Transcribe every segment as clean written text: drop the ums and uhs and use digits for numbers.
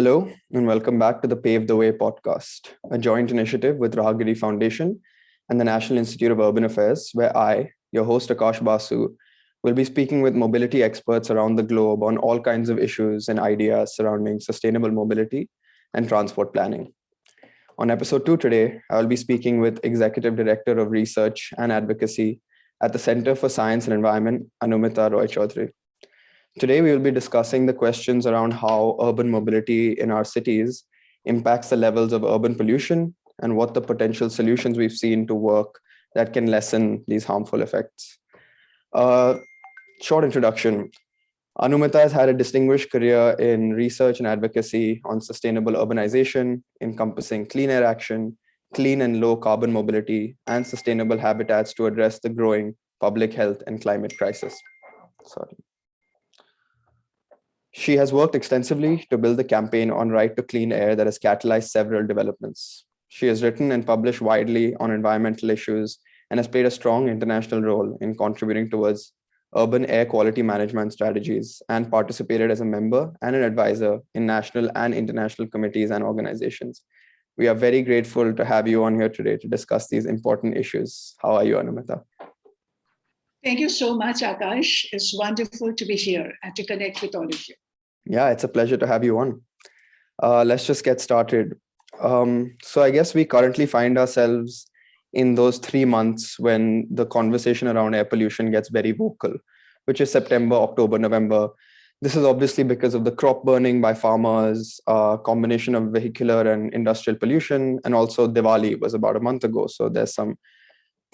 Hello, and welcome back to the Pave the Way podcast, a joint initiative with Rahagiri Foundation and the National Institute of Urban Affairs, where I, your host Akash Basu, will be speaking with mobility experts around the globe on all kinds of issues and ideas surrounding sustainable mobility and transport planning. On episode 2 today, I will be speaking with Executive Director of Research and Advocacy at the Center for Science and Environment, Anumita Roychowdhury. Today, we will be discussing the questions around how urban mobility in our cities impacts the levels of urban pollution and what the potential solutions we've seen to work that can lessen these harmful effects. Short introduction. Anumita has had a distinguished career in research and advocacy on sustainable urbanization, encompassing clean air action, clean and low carbon mobility, and sustainable habitats to address the growing public health and climate crisis. She has worked extensively to build the campaign on right to clean air that has catalyzed several developments. She has written and published widely on environmental issues and has played a strong international role in contributing towards urban air quality management strategies and participated as a member and an advisor in national and international committees and organizations. We are very grateful to have you on here today to discuss these important issues. How are you, Anumita? Thank you so much, Akash. It's wonderful to be here and to connect with all of you. Yeah, it's a pleasure to have you on. Let's just get started. So I guess we currently find ourselves in those 3 months when the conversation around air pollution gets very vocal, which is September, October, November. This is obviously because of the crop burning by farmers, combination of vehicular and industrial pollution, and also Diwali was about a month ago. So there's some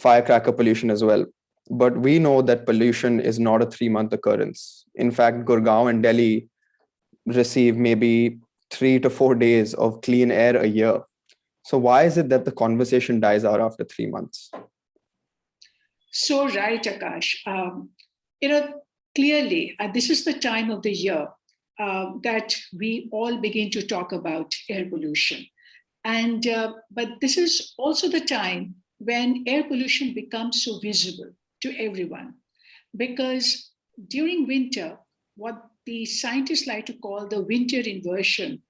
firecracker pollution as well. But we know that pollution is not a 3-month occurrence. In fact, Gurgaon and Delhi receive maybe 3 to 4 days of clean air a year. So why is it that the conversation dies out after 3 months? So right, Akash. Clearly, this is the time of the year that we all begin to talk about air pollution. But this is also the time when air pollution becomes so visible to everyone. Because during winter, what the scientists like to call the winter inversion,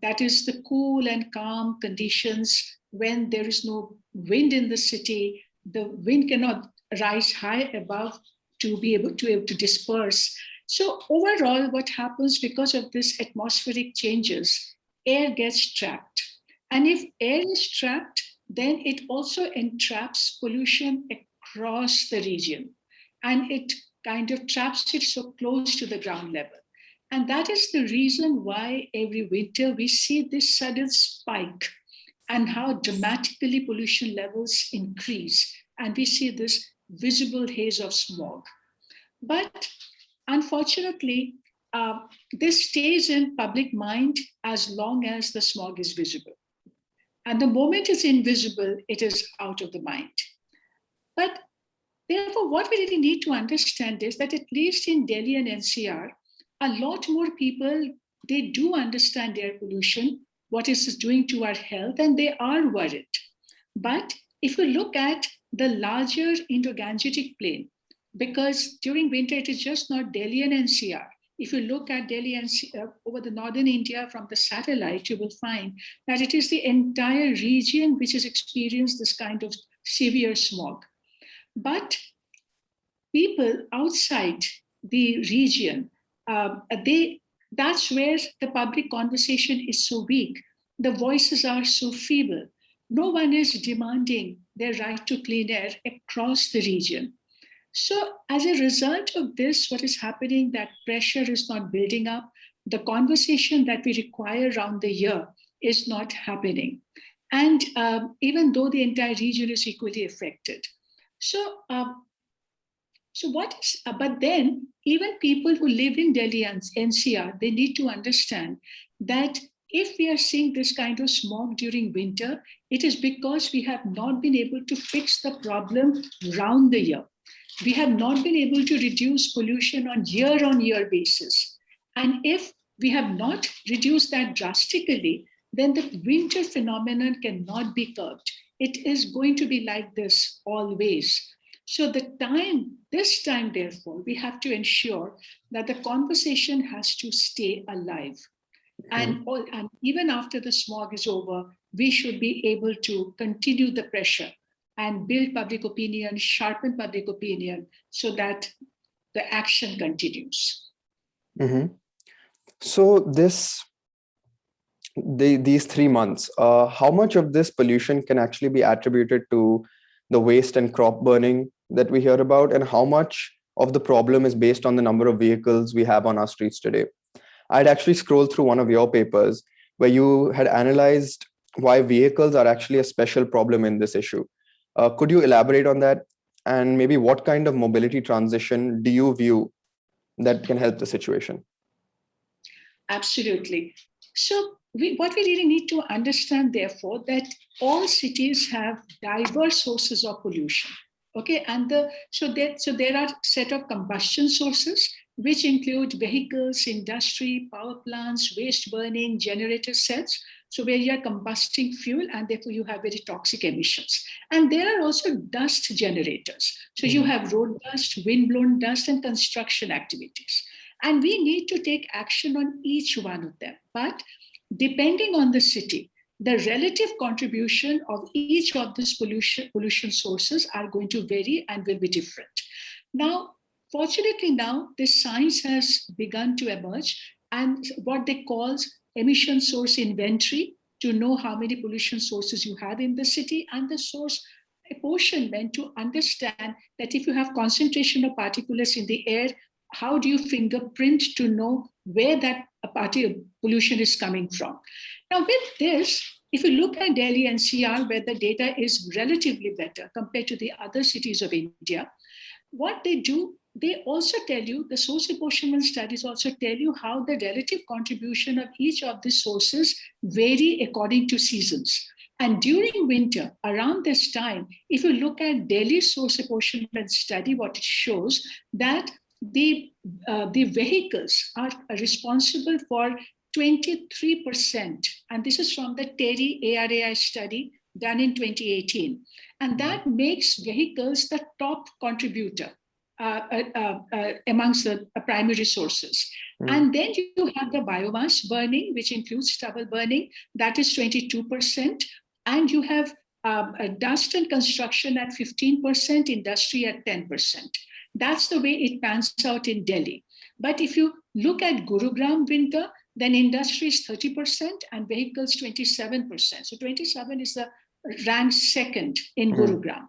that is the cool and calm conditions when there is no wind in the city, the wind cannot rise high above to be able to disperse. So overall, what happens because of this atmospheric changes, air gets trapped. And if air is trapped, then it also entraps pollution across the region. And it kind of traps it so close to the ground level. And that is the reason why every winter we see this sudden spike and how dramatically pollution levels increase. And we see this visible haze of smog. But unfortunately, this stays in public mind as long as the smog is visible. And the moment it's invisible, it is out of the mind. But therefore, what we really need to understand is that at least in Delhi and NCR, a lot more people, they do understand air pollution, what it is doing to our health, and they are worried. But if you look at the larger Indo-Gangetic plain, because during winter, it is just not Delhi and NCR. If you look at Delhi and over the northern India from the satellite, you will find that it is the entire region which has experienced this kind of severe smog. But people outside the region, that's where the public conversation is so weak. The voices are so feeble. No one is demanding their right to clean air across the region. So as a result of this, what is happening, that pressure is not building up. The conversation that we require around the year is not happening. And even though the entire region is equally affected. But then even people who live in Delhi and NCR, they need to understand that if we are seeing this kind of smog during winter, it is because we have not been able to fix the problem round the year. We have not been able to reduce pollution on year basis. And if we have not reduced that drastically, then the winter phenomenon cannot be curbed. It is going to be like this always. So this time, therefore, we have to ensure that the conversation has to stay alive. And even after the smog is over, we should be able to continue the pressure and build public opinion, sharpen public opinion, so that the action continues. So these 3 months, how much of this pollution can actually be attributed to the waste and crop burning that we hear about, and how much of the problem is based on the number of vehicles we have on our streets today? I'd actually scrolled through one of your papers where you had analyzed why vehicles are actually a special problem in this issue. Could you elaborate on that? And maybe what kind of mobility transition do you view that can help the situation? Absolutely. So what we really need to understand, therefore, that all cities have diverse sources of pollution. Okay, and so there are set of combustion sources, which include vehicles, industry, power plants, waste burning, generator sets. So where you are combusting fuel, and therefore you have very toxic emissions. And there are also dust generators. So you have road dust, wind-blown dust, and construction activities. And we need to take action on each one of them. But depending on the city, the relative contribution of each of these pollution sources are going to vary and will be different. Now, fortunately, now the science has begun to emerge, and what they call emission source inventory, to know how many pollution sources you have in the city, and the source apportionment to understand that if you have concentration of particulates in the air, how do you fingerprint to know where that pollution is coming from? Now, with this, if you look at Delhi NCR, where the data is relatively better compared to the other cities of India, what they do, they also tell you, the source apportionment studies also tell you how the relative contribution of each of the sources vary according to seasons. And during winter, around this time, if you look at Delhi's source apportionment study, what it shows that the vehicles are responsible for 23%. And this is from the TERI ARAI study done in 2018. And that makes vehicles the top contributor amongst the primary sources. And then you have the biomass burning, which includes stubble burning, that is 22%. And you have dust and construction at 15%, industry at 10%. That's the way it pans out in Delhi. But if you look at Gurugram winter, then industry is 30% and vehicles 27%. So 27 is the ranked second in Gurugram.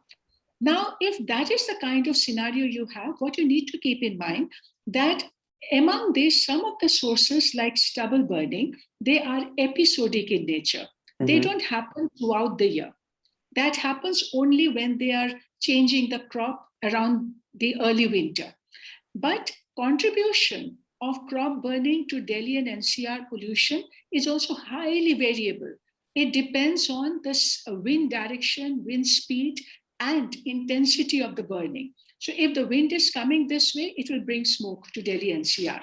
Now, if that is the kind of scenario you have, what you need to keep in mind that among these, some of the sources like stubble burning, they are episodic in nature. They don't happen throughout the year. That happens only when they are changing the crop around the early winter. But contribution of crop burning to Delhi and NCR pollution is also highly variable. It depends on the wind direction, wind speed, and intensity of the burning. So if the wind is coming this way, it will bring smoke to Delhi NCR.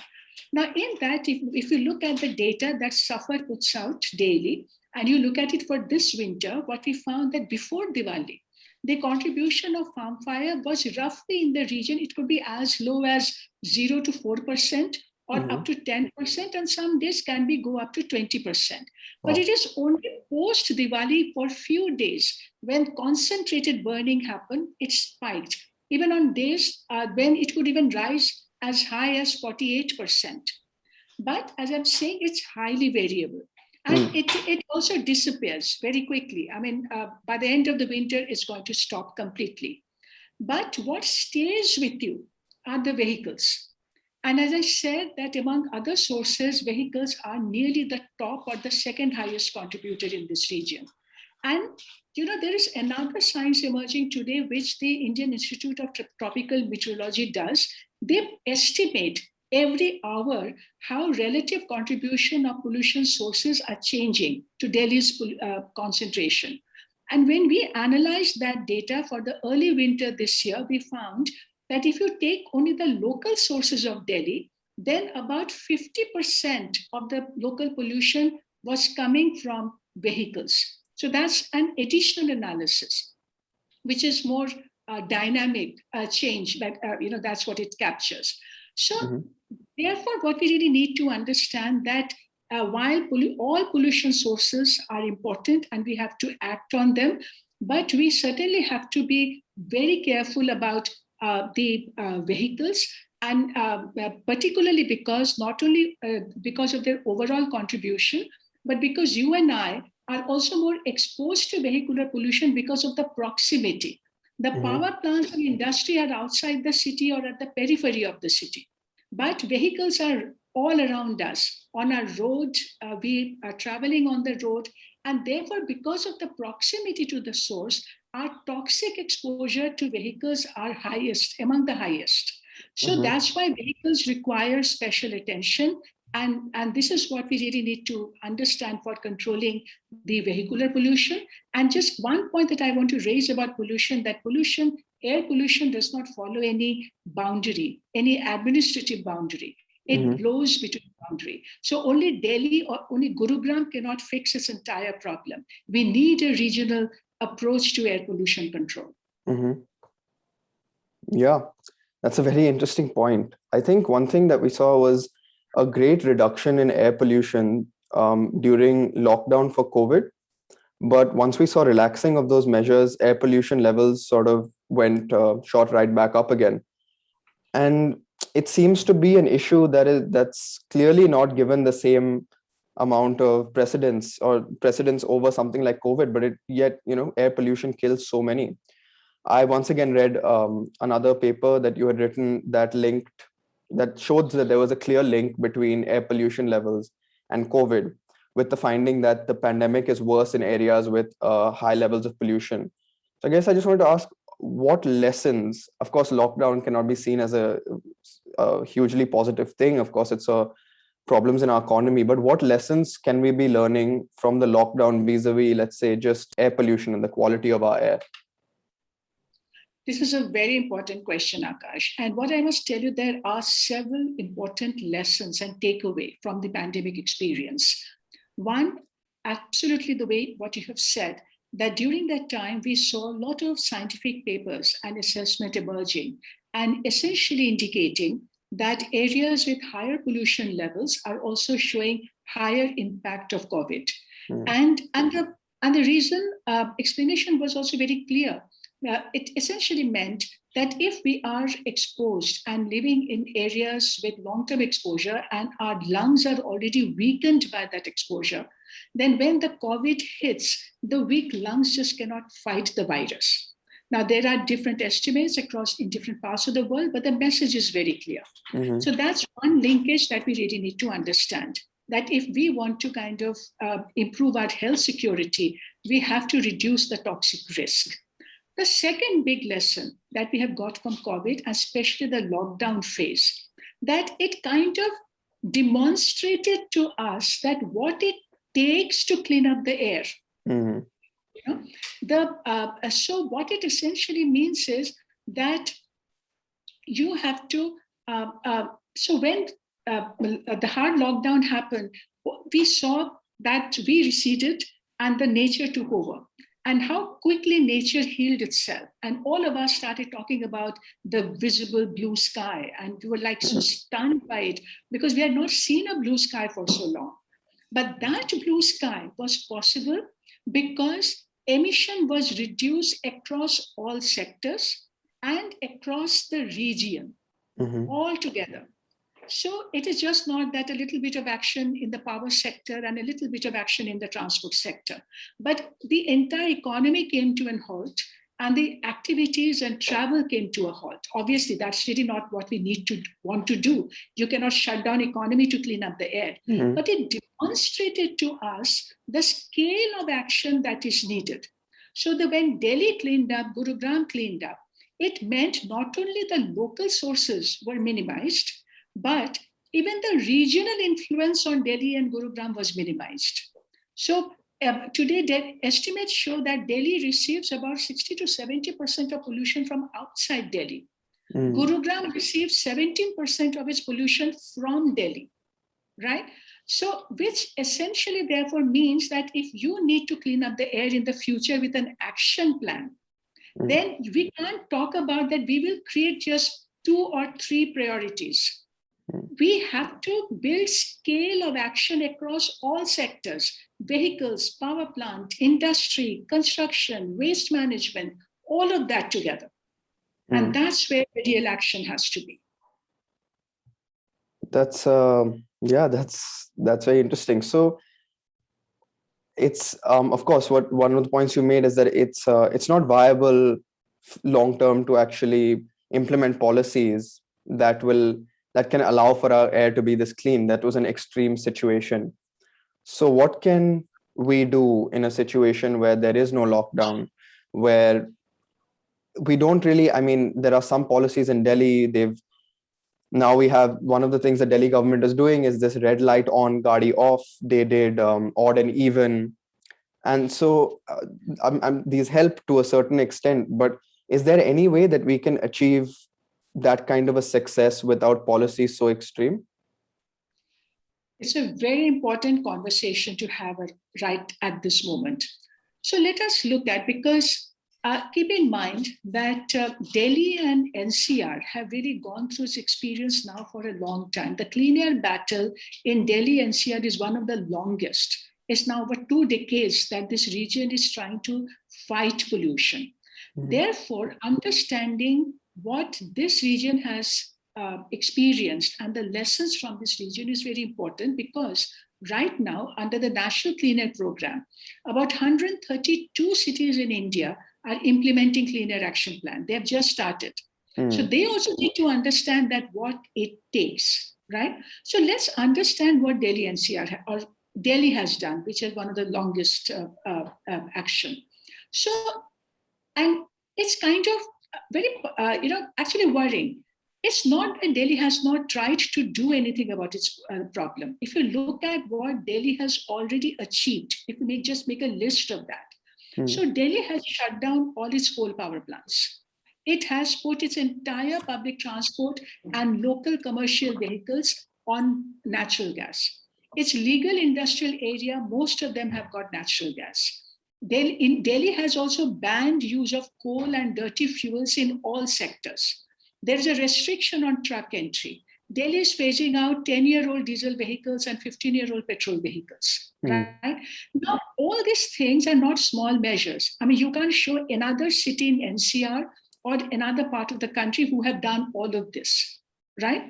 Now, in that, if you look at the data that SAFAR puts out daily, and you look at it for this winter, what we found that before Diwali, the contribution of farm fire was roughly in the region, it could be as low as 0 to 4% or up to 10%, and some days can be go up to 20%. But it is only post Diwali for a few days when concentrated burning happened, it spiked. Even on days when it could even rise as high as 48%. But as I'm saying, it's highly variable. And it also disappears very quickly. I mean, by the end of the winter, it's going to stop completely. But what stays with you are the vehicles. And as I said, that among other sources, vehicles are nearly the top or the second highest contributor in this region. And there is another science emerging today, which the Indian Institute of Tropical Meteorology does. They estimate every hour how relative contribution of pollution sources are changing to Delhi's concentration. And when we analyzed that data for the early winter this year, we found that if you take only the local sources of Delhi, then about 50% of the local pollution was coming from vehicles. So that's an additional analysis, which is more dynamic change, but that's what it captures. So therefore, what we really need to understand that while all pollution sources are important and we have to act on them, but we certainly have to be very careful about the vehicles, and particularly because not only because of their overall contribution, but because you and I are also more exposed to vehicular pollution because of the proximity. The power plants and industry are outside the city or at the periphery of the city, but vehicles are all around us on our road. We are traveling on the road, and therefore, because of the proximity to the source, our toxic exposure to vehicles are highest, among the highest. So that's why vehicles require special attention. And this is what we really need to understand for controlling the vehicular pollution. And just one point that I want to raise about pollution, that pollution, air pollution does not follow any boundary, any administrative boundary. It blows between boundary. So only Delhi or only Gurugram cannot fix its entire problem. We need a regional approach to air pollution control. Yeah, that's a very interesting point. I think one thing that we saw was a great reduction in air pollution during lockdown for COVID. But once we saw relaxing of those measures, air pollution levels sort of went shot right back up again. And it seems to be an issue that's clearly not given the same amount of precedence over something like COVID, but yet air pollution kills so many. I once again read another paper that you had written that showed that there was a clear link between air pollution levels and COVID, with the finding that the pandemic is worse in areas with high levels of pollution. So I guess I just wanted to ask, what lessons, of course, lockdown cannot be seen as a hugely positive thing. Of course, it's problems in our economy, but what lessons can we be learning from the lockdown vis-a-vis, let's say, just air pollution and the quality of our air? This is a very important question, Akash. And what I must tell you, there are several important lessons and takeaway from the pandemic experience. One, absolutely the way what you have said, that during that time, we saw a lot of scientific papers and assessment emerging and essentially indicating that areas with higher pollution levels are also showing higher impact of COVID. And the reason, explanation was also very clear. It essentially meant that if we are exposed and living in areas with long-term exposure and our lungs are already weakened by that exposure, then when the COVID hits, the weak lungs just cannot fight the virus. Now, there are different estimates in different parts of the world, but the message is very clear. So that's one linkage that we really need to understand, that if we want to kind of improve our health security, we have to reduce the toxic risk. The second big lesson that we have got from COVID, especially the lockdown phase, that it kind of demonstrated to us that what it takes to clean up the air. So what it essentially means is that you have to, so when the hard lockdown happened, we saw that we receded and the nature took over. And how quickly nature healed itself. And all of us started talking about the visible blue sky. And we were like so stunned by it because we had not seen a blue sky for so long. But that blue sky was possible because emission was reduced across all sectors and across the region altogether. So it is just not that a little bit of action in the power sector and a little bit of action in the transport sector, but the entire economy came to an halt and the activities and travel came to a halt. Obviously, that's really not what we want to do. You cannot shut down economy to clean up the air, but it demonstrated to us the scale of action that is needed. So that when Delhi cleaned up, Gurugram cleaned up, it meant not only the local sources were minimized, but even the regional influence on Delhi and Gurugram was minimized. So today, estimates show that Delhi receives about 60 to 70% of pollution from outside Delhi. Gurugram receives 17% of its pollution from Delhi, right? So, which essentially therefore means that if you need to clean up the air in the future with an action plan, then we can't talk about that we will create just 2 or 3 priorities. We have to build scale of action across all sectors: vehicles, power plant, industry, construction, waste management, all of that together. And that's where the real action has to be. That's that's very interesting. So it's of course, what one of the points you made is that it's not viable long term to actually implement policies that can allow for our air to be this clean. That was an extreme situation. So what can we do in a situation where there is no lockdown, where we don't really, I mean, there are some policies in Delhi. Now we have, one of the things the Delhi government is doing is this red light on, gadi off. They did odd and even. And so these help to a certain extent, but is there any way that we can achieve that kind of a success without policies so extreme? It's a very important conversation to have right at this moment. So let us look at, because keep in mind that Delhi and NCR have really gone through this experience now for a long time. The clean air battle in Delhi NCR is one of the longest. It's now over 2 decades that this region is trying to fight pollution. Therefore, understanding what this region has experienced and the lessons from this region is very important, because right now, under the National Clean Air Program, about 132 cities in India are implementing Clean Air Action Plan. They have just started. So they also need to understand that what it takes, right? So let's understand what Delhi NCR or Delhi has done, which is one of the longest action. So, and it's kind of very, actually worrying. It's not that Delhi has not tried to do anything about its problem. If you look at what Delhi has already achieved, if you may just make a list of that. So Delhi has shut down all its coal power plants. It has put its entire public transport and local commercial vehicles on natural gas. Its legal industrial area, most of them have got natural gas. Delhi has also banned use of coal and dirty fuels in all sectors. There is a restriction on truck entry. Delhi is phasing out 10-year-old diesel vehicles and 15-year-old petrol vehicles. Right? Now, all these things are not small measures. I mean, you can't show another city in NCR or another part of the country who have done all of this, right?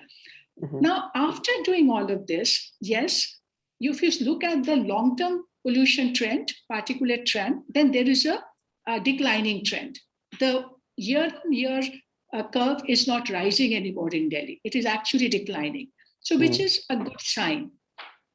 Now, after doing all of this, yes, if you look at the long-term pollution trend, particulate trend, then there is a declining trend. The year-on-year curve is not rising anymore in Delhi. It is actually declining. So, which is a good sign.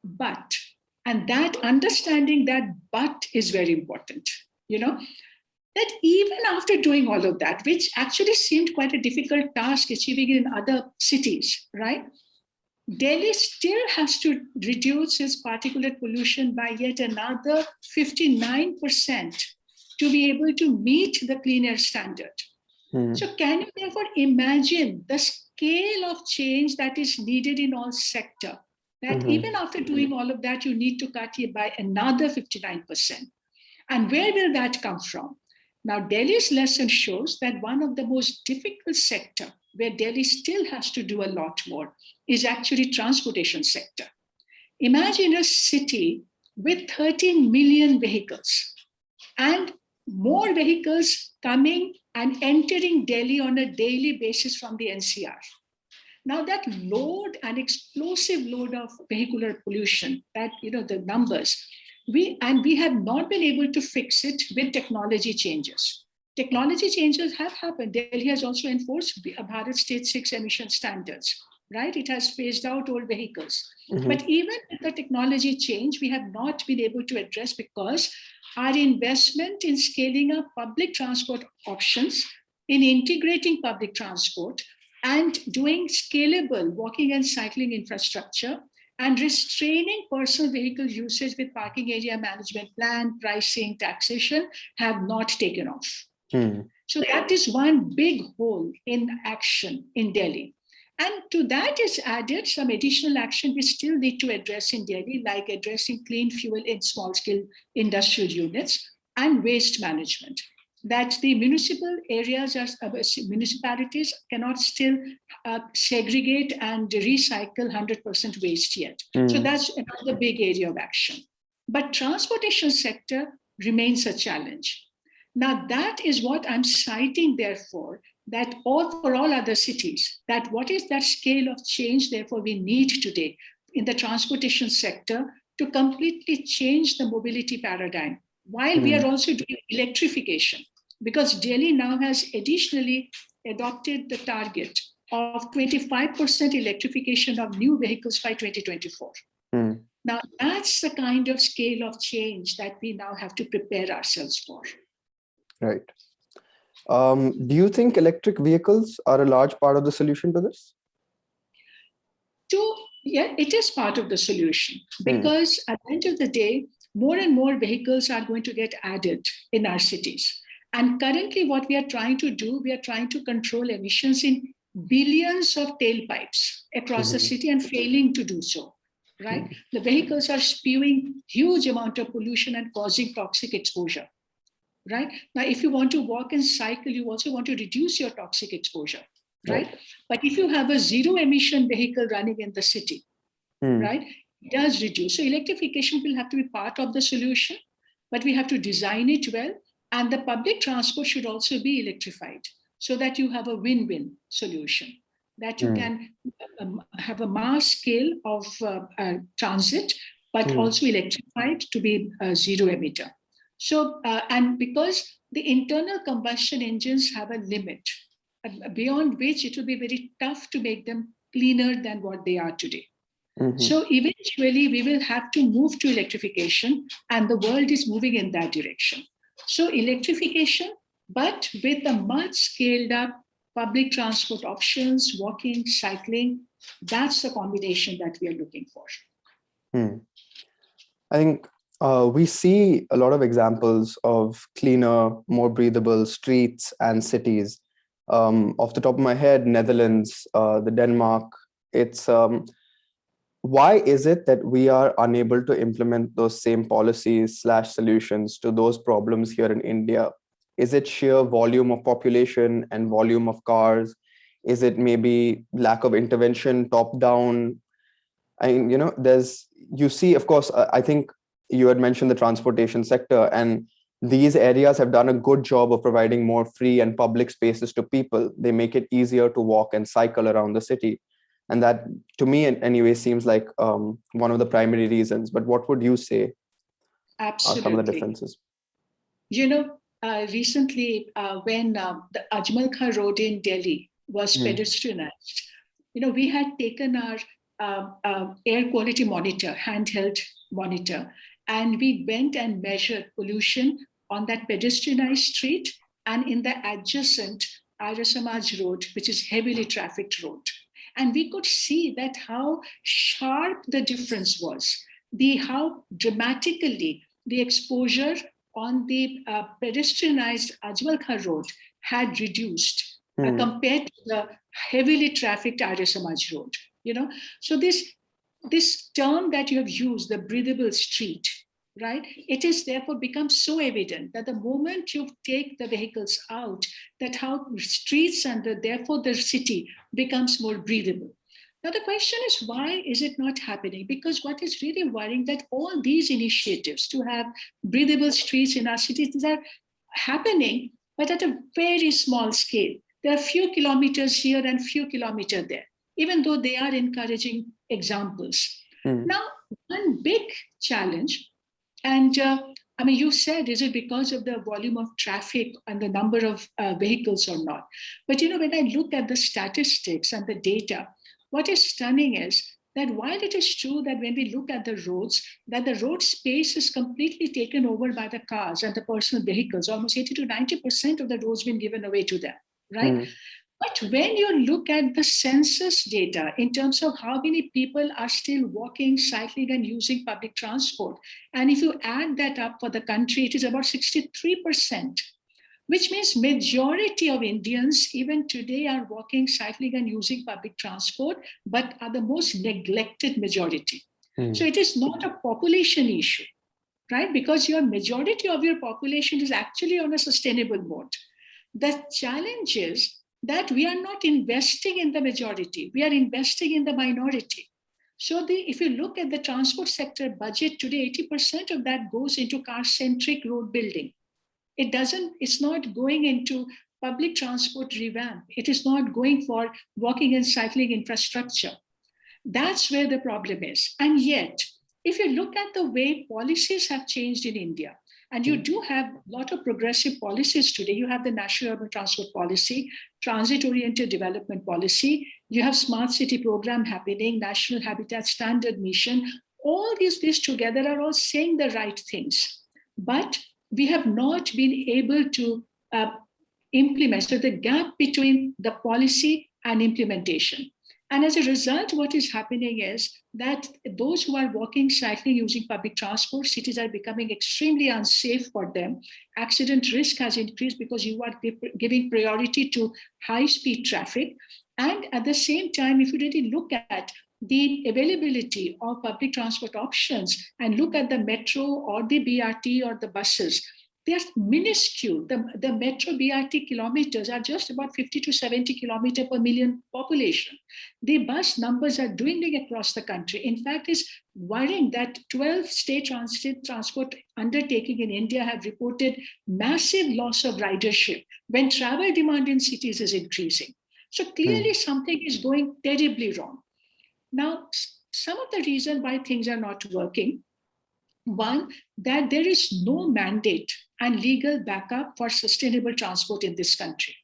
But, and that understanding that but is very important, that even after doing all of that, which actually seemed quite a difficult task achieving it in other cities, right? Delhi still has to reduce its particulate pollution by yet another 59% to be able to meet the clean air standard. So can you therefore imagine the scale of change that is needed in all sector? That even after doing all of that, you need to cut it by another 59%. And where will that come from? Now, Delhi's lesson shows that one of the most difficult sector where Delhi still has to do a lot more is actually transportation sector. Imagine a city with 13 million vehicles and more vehicles coming and entering Delhi on a daily basis from the NCR. Now that load, an explosive load of vehicular pollution, that, the numbers, we have not been able to fix it with technology changes. Technology changes have happened. Delhi has also enforced Bharat State 6 emission standards, right? It has phased out old vehicles. But even with the technology change, we have not been able to address, because our investment in scaling up public transport options, in integrating public transport, and doing scalable walking and cycling infrastructure, and restraining personal vehicle usage with parking area management plan, pricing, taxation, have not taken off. So that is one big hole in action in Delhi. And to that is added some additional action we still need to address in Delhi, like addressing clean fuel in small-scale industrial units and waste management. that the municipal areas, municipalities cannot still segregate and recycle 100% waste yet. So that's another big area of action. But transportation sector remains a challenge. Now that is what I'm citing, therefore, that all for all other cities, that what is that scale of change, therefore, we need today in the transportation sector to completely change the mobility paradigm, while we are also doing electrification. Because Delhi now has additionally adopted the target of 25% electrification of new vehicles by 2024. Now, that's the kind of scale of change that we now have to prepare ourselves for. Right. Do you think electric vehicles are a large part of the solution to this? Yeah, it is part of the solution, because at the end of the day, more and more vehicles are going to get added in our cities. And currently what we are trying to do, we are trying to control emissions in billions of tailpipes across the city and failing to do so, right? The vehicles are spewing huge amount of pollution and causing toxic exposure, right? Now, if you want to walk and cycle, you also want to reduce your toxic exposure, right? But if you have a zero emission vehicle running in the city, right, it does reduce. So electrification will have to be part of the solution, but we have to design it well. And the public transport should also be electrified so that you have a win-win solution, that you can have a mass scale of transit, but also electrified to be zero emitter. So, and because the internal combustion engines have a limit, beyond which it will be very tough to make them cleaner than what they are today. So eventually we will have to move to electrification, and the world is moving in that direction. So electrification, but with a much scaled up public transport options, walking, cycling, that's the combination that we are looking for. I think we see a lot of examples of cleaner, more breathable streets and cities. Off the top of my head, Netherlands, the Denmark, it's why is it that we are unable to implement those same policies / solutions to those problems here in India? Is it sheer volume of population and volume of cars? Is it maybe lack of intervention, top down? I mean, you see, of course, I think you had mentioned the transportation sector, and these areas have done a good job of providing more free and public spaces to people. They make it easier to walk and cycle around the city. And that, to me, anyway, seems like one of the primary reasons. But what would you say are some of the differences? Recently, when the Ajmal Khan Road in Delhi was pedestrianized, we had taken our air quality monitor, handheld monitor, and we went and measured pollution on that pedestrianized street and in the adjacent Arya Samaj Road, which is heavily trafficked road. And we could see that how sharp the difference was, how dramatically the exposure on the pedestrianized Ajmal Khan Road had reduced compared to the heavily trafficked Arya Samaj Road. So this term that you have used, the breathable street, right? It is therefore become so evident that the moment you take the vehicles out, that how streets and therefore the city becomes more breathable. Now the question is, why is it not happening? Because what is really worrying that all these initiatives to have breathable streets in our cities, these are happening, but at a very small scale. There are few kilometers here and few kilometers there, even though they are encouraging examples. Now, one big challenge, and you said, is it because of the volume of traffic and the number of vehicles or not? But when I look at the statistics and the data, what is stunning is that while it is true that when we look at the roads, that the road space is completely taken over by the cars and the personal vehicles, almost 80 to 90% of the roads been given away to them, right? But when you look at the census data in terms of how many people are still walking, cycling, and using public transport, and if you add that up for the country, it is about 63%, which means majority of Indians even today are walking, cycling, and using public transport, but are the most neglected majority. So it is not a population issue. right? Because your majority of your population is actually on a sustainable mode. The challenge is that we are not investing in the majority, we are investing in the minority. So if you look at the transport sector budget today, 80% of that goes into car-centric road building. It's not going into public transport revamp. It is not going for walking and cycling infrastructure. That's where the problem is. And yet, if you look at the way policies have changed in India, and you do have a lot of progressive policies today. You have the National Urban Transport Policy, Transit-Oriented Development Policy, you have Smart City Program happening, National Habitat Standard Mission. All these together are all saying the right things. But we have not been able to implement. So the gap between the policy and implementation. And as a result, what is happening is that those who are walking, cycling, using public transport, cities are becoming extremely unsafe for them. Accident risk has increased because you are giving priority to high-speed traffic. And at the same time, if you really look at the availability of public transport options and look at the metro or the BRT or the buses, they are minuscule. The metro BRT kilometers are just about 50 to 70 kilometers per million population. The bus numbers are dwindling across the country. In fact, it's worrying that 12 state transport undertaking in India have reported massive loss of ridership when travel demand in cities is increasing. So clearly something is going terribly wrong. Now, some of the reason why things are not working, one, that there is no mandate and legal backup for sustainable transport in this country.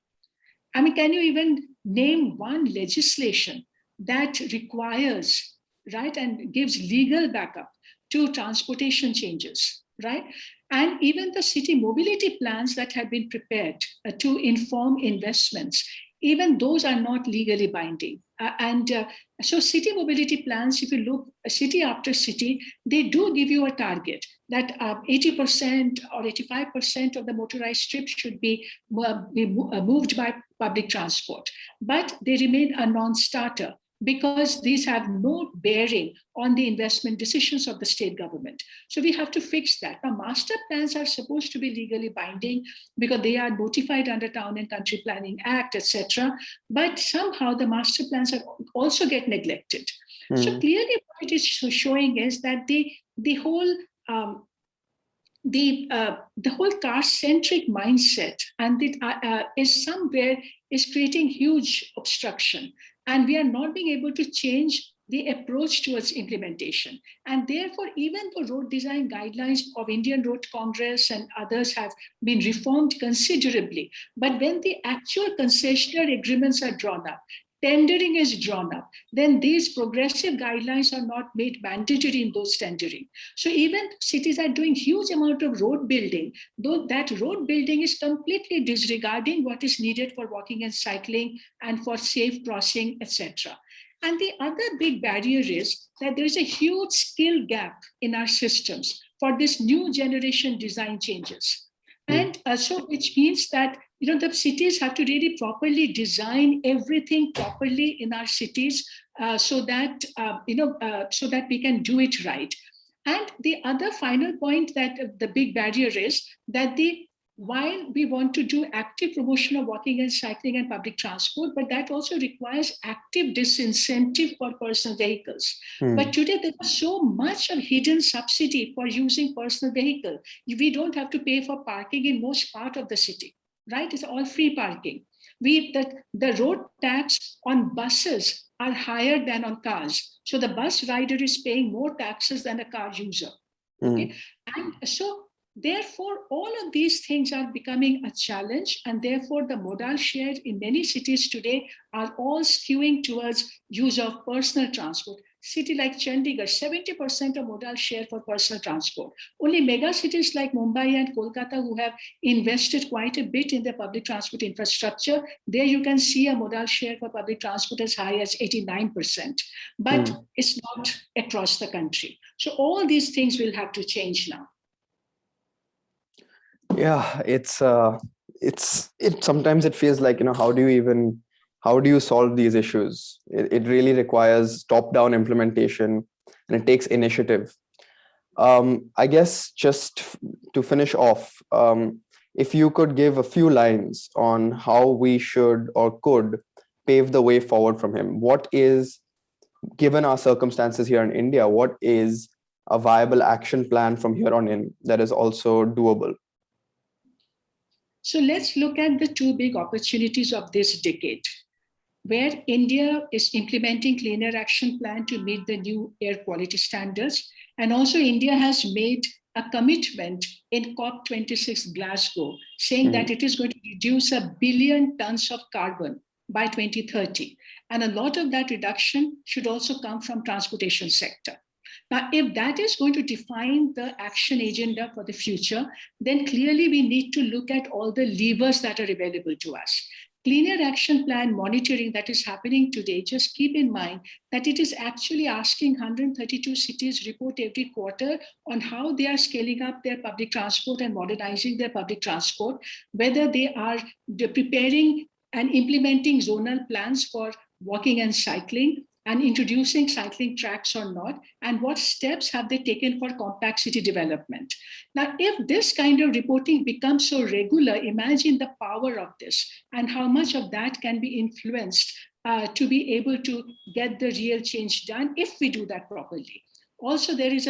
I mean, can you even name one legislation that requires, right, and gives legal backup to transportation changes, right? And even the city mobility plans that have been prepared to inform investments, even those are not legally binding. So city mobility plans, if you look city after city, they do give you a target that 80% or 85% of the motorized strips should be moved by public transport. But they remain a non-starter because these have no bearing on the investment decisions of the state government. So we have to fix that. Now, master plans are supposed to be legally binding because they are notified under Town and Country Planning Act, etc. But somehow the master plans are also get neglected. So clearly what it is showing is that the whole car-centric mindset and is somewhere is creating huge obstruction. And we are not being able to change the approach towards implementation. And therefore, even the road design guidelines of Indian Road Congress and others have been reformed considerably. But when the actual concessionary agreements are drawn up, tendering is drawn up, then these progressive guidelines are not made mandatory in those tendering. So even cities are doing huge amount of road building, though that road building is completely disregarding what is needed for walking and cycling and for safe crossing, etc. And the other big barrier is that there is a huge skill gap in our systems for this new generation design changes. And so which means that the cities have to really properly design everything properly in our cities so that we can do it right. And the other final point that the big barrier is that while we want to do active promotion of walking and cycling and public transport, but that also requires active disincentive for personal vehicles. But today there is so much of hidden subsidy for using personal vehicle. We don't have to pay for parking in most part of the city, right? It's all free parking. The road tax on buses are higher than on cars. So the bus rider is paying more taxes than a car user. Okay? And so therefore, all of these things are becoming a challenge, and therefore the modal share in many cities today are all skewing towards use of personal transport. City like Chandigarh, 70% of modal share for personal transport. Only mega cities like Mumbai and Kolkata, who have invested quite a bit in their public transport infrastructure, there you can see a modal share for public transport as high as 89%. But it's not across the country. So all these things will have to change now. Yeah, it's sometimes it feels like, how do you solve these issues? It really requires top-down implementation, and it takes initiative. I guess just to finish off, if you could give a few lines on how we should or could pave the way forward from him. What is, given our circumstances here in India, what is a viable action plan from here on in that is also doable? So let's look at the two big opportunities of this decade, where India is implementing Cleaner Action Plan to meet the new air quality standards. And also India has made a commitment in COP26 Glasgow, saying that it is going to reduce 1 billion tons of carbon by 2030. And a lot of that reduction should also come from transportation sector. Now, if that is going to define the action agenda for the future, then clearly we need to look at all the levers that are available to us. Cleaner Action Plan monitoring that is happening today, just keep in mind that it is actually asking 132 cities report every quarter on how they are scaling up their public transport and modernizing their public transport, whether they are preparing and implementing zonal plans for walking and cycling, and introducing cycling tracks or not, and what steps have they taken for compact city development. Now, if this kind of reporting becomes so regular, imagine the power of this and how much of that can be influenced to be able to get the real change done if we do that properly. Also, there's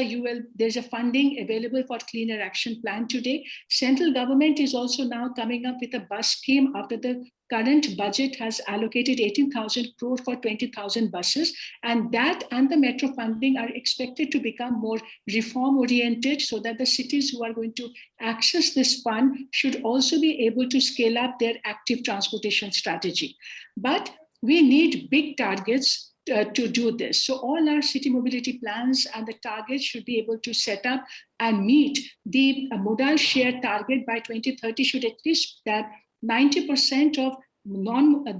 a funding available for Cleaner Action Plan today. Central government is also now coming up with a bus scheme after the current budget has allocated 18,000 crore for 20,000 buses. And that and the metro funding are expected to become more reform oriented so that the cities who are going to access this fund should also be able to scale up their active transportation strategy. But we need big targets to do this. So all our city mobility plans and the targets should be able to set up and meet the modal share target by 2030 should at least that 90% of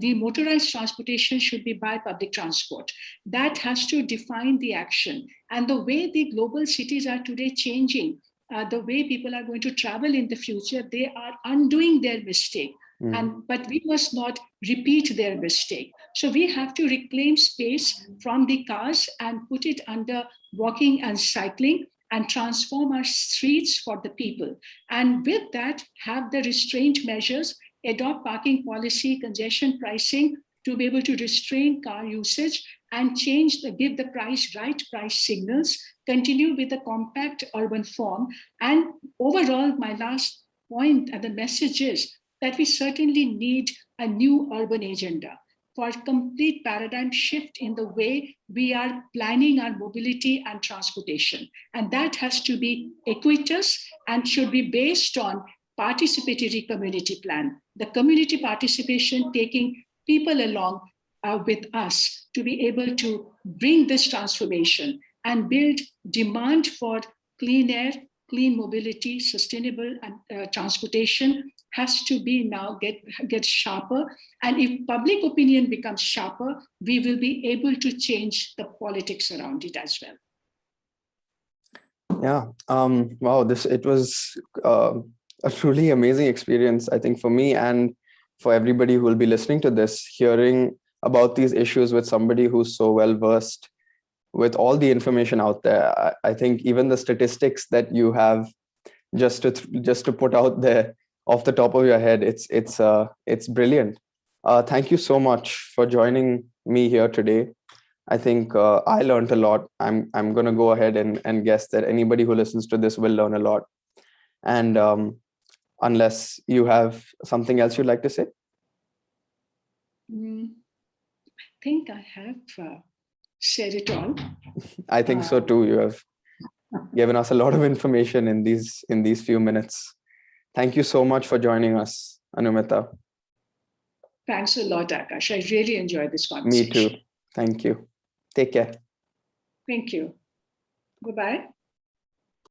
the motorized transportation should be by public transport. That has to define the action. And the way the global cities are today changing, the way people are going to travel in the future, they are undoing their mistake. But we must not repeat their mistake. So we have to reclaim space from the cars and put it under walking and cycling and transform our streets for the people. And with that, have the restraint measures, adopt parking policy, congestion pricing to be able to restrain car usage and give the right price signals, continue with the compact urban form. And overall, my last point and the message is that we certainly need a new urban agenda for complete paradigm shift in the way we are planning our mobility and transportation. And that has to be equitous and should be based on participatory community plan. The community participation taking people along with us to be able to bring this transformation and build demand for clean air, clean mobility, sustainable transportation has to be now get sharper. And if public opinion becomes sharper, we will be able to change the politics around it as well. Yeah. Wow. It was a truly amazing experience, I think, for me and for everybody who will be listening to this, hearing about these issues with somebody who's so well versed with all the information out there. I think even the statistics that you have just to put out there off the top of your head, it's brilliant. Thank you so much for joining me here today. I think I learned a lot. I'm going to go ahead and guess that anybody who listens to this will learn a lot. And unless you have something else you'd like to say? I think I have said it all. I think so too. You have given us a lot of information in these few minutes. Thank you so much for joining us, Anumita. Thanks a lot, Akash. I really enjoyed this conversation. Me too. Thank you. Take care. Thank you. Goodbye.